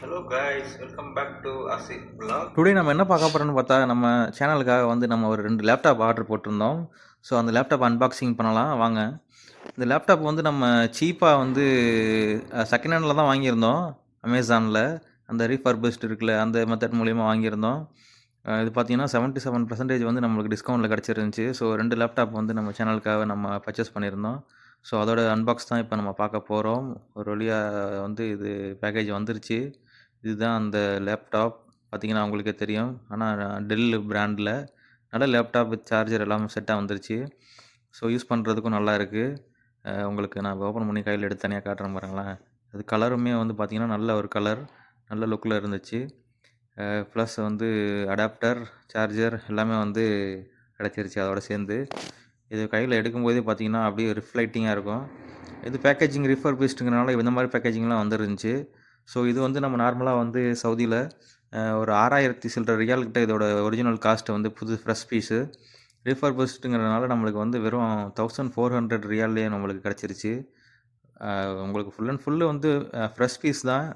Hello guys, welcome back to Asif Vlog. Today நம்ம என்ன பார்க்க போறோம்னு பார்த்தா, நம்ம சேனலுக்காக வந்து நம்ம ஒரு 2 லேப்டாப் ஆர்டர் போட்டிருந்தோம். ஸோ அந்த லேப்டாப் அன்பாக்சிங் பண்ணலாம் வாங்க. இந்த லேப்டாப் வந்து நம்ம சீப்பா வந்து செகண்ட் ஹேண்ட்ல தான் வாங்கியிருந்தோம். அமேசான்ல. அந்த ரீஃபர்பிஷ்டு இருக்குல்ல, அந்த மெத்தட் மூலியமா வாங்கியிருந்தோம். இது பார்த்தீங்கன்னா 77% வந்து நம்மளுக்கு டிஸ்கவுண்ட்ல கிடைச்சிருந்துச்சு. ஸோ 2 லேப்டாப் வந்து நம்ம சேனலுக்காக நம்ம பர்ச்சேஸ் பண்ணியிருந்தோம். ஸோ அதோட அன்பாக்ஸ் தான் இப்போ நம்ம பார்க்க போறோம். ஒரு வழியா வந்து இது பேக்கேஜ் வந்துருச்சு. இதுதான் அந்த லேப்டாப். பார்த்தீங்கன்னா உங்களுக்கே தெரியும். ஆனா டெல் பிராண்ட்ல நல்ல லேப்டாப் வித் சார்ஜர் எல்லாமே செட்டா வந்துருச்சு. ஸோ யூஸ் பண்ணுறதுக்கும் நல்லா இருக்கு. உங்களுக்கு நான் ஓப்பன் பண்ணி கையில எடுத்து தனியா காட்டுறேன் பாருங்களேன். அது கலருமே வந்து பார்த்தீங்கன்னா, நல்ல ஒரு கலர். நல்ல லுக்ல இருந்துச்சு. ப்ளஸ் வந்து அடாப்டர், சார்ஜர் எல்லாமே வந்து கிடைச்சிருச்சு அதோட சேர்ந்து. இது கையில எடுக்கும்போதே பார்த்தீங்கன்னா, அப்படியே ரிஃப்ளெக்டிங்கா இருக்கும். இது பேக்கேஜிங் ரிஃபர்பிஷ்டுங்கிறனால இந்த மாதிரி பேக்கேஜிங்லாம் வந்துருந்துச்சு. ஸோ இது வந்து நம்ம நார்மலா வந்து சவுதியில ஒரு 6000 சில்ற ரியால் கிட்ட இதோட ஒரிஜினல் காஸ்ட் வந்து புது ஃப்ரெஷ் பீஸு. ரீஃபர்பிஷ்டுங்கிறனால நம்மளுக்கு வந்து வெறும் 1400 ரியால்லயே நம்மளுக்கு கிடைச்சிருச்சு. உங்களுக்கு ஃபுல் அண்ட் ஃபுல்லு வந்து ஃப்ரெஷ் பீஸ் தான்.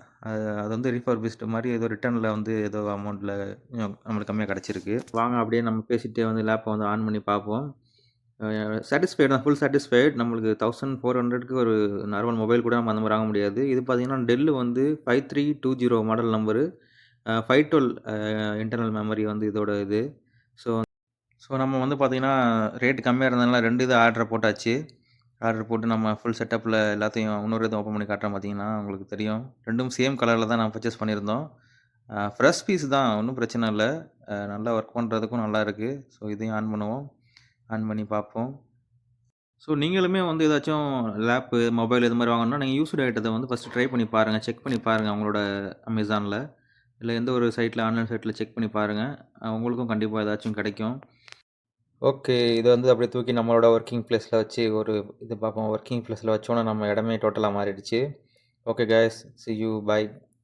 அது வந்து ரீஃபர்பிஷ்டு மாரி ஏதோ ரிட்டர்ன்ல வந்து ஏதோ அமௌண்ட்ல நம்மளுக்கு கம்மியா கிடைச்சிருக்கு. வாங்க அப்படியே நம்ம பேசிட்டே வந்து லேப்ப வந்து ஆன் பண்ணி பார்ப்போம். சாட்டிஸ்ஃபைடு தான். Full satisfied. நம்மளுக்கு 1400க்கு ஒரு நார்மல் மொபைல் கூட நம்ம அந்த மாரி வாங்க முடியாது. இது பார்த்தீங்கன்னா, டெல் வந்து 5320 மாடல் நம்பரு. 512 இன்டர்னல் மெமரி வந்து இதோட இது. ஸோ ஸோ நம்ம வந்து பார்த்தீங்கன்னா, ரேட் கம்மியா இருந்ததுனால 2 இது ஆர்டர் போட்டாச்சு. ஆர்டர் போட்டு நம்ம ஃபுல் செட்டப்ல எல்லாத்தையும் இன்னொரு இத ஓப்பன் பண்ணி காட்டுறேன் பார்த்தீங்கன்னா, உங்களுக்கு தெரியும். 2ம் சேம் கலர்ல தான் நான் பர்ச்சேஸ் பண்ணியிருந்தோம். ஃப்ரெஷ் பீஸ் தான். ஒண்ணும் பிரச்சனை இல்ல. நல்லா ஒர்க் பண்றதுக்கும் நல்லா இருக்கு. ஸோ இதையும் ஆன் பண்ணுவோம். ஆன் பண்ணி பார்ப்போம். ஸோ நீங்களுமே வந்து ஏதாச்சும் லேப்பு, மொபைல் இது மாரி வாங்கணும்னா, நீங்க யூஸ்டு ஐட்டத்த வந்து ஃபர்ஸ்ட்டு ட்ரை பண்ணி பாருங்க. செக் பண்ணி பாருங்க உங்களோட அமேசான்ல. இல்ல எந்த ஒரு சைட்ல ஆன்லைன் சைட்ல செக் பண்ணி பாருங்க. உங்களுக்கும் கண்டிப்பா ஏதாச்சும் கிடைக்கும். ஓகே. இத வந்து அப்படியே தூக்கி நம்மளோட வொர்க்கிங் பிளேஸ்ல வச்சு ஒரு இது பார்ப்போம். வொர்க்கிங் பிளேஸ்ல வச்சோனே நம்ம இடமே டோட்டலா மாறிடுச்சு. Okay guys. See you. By.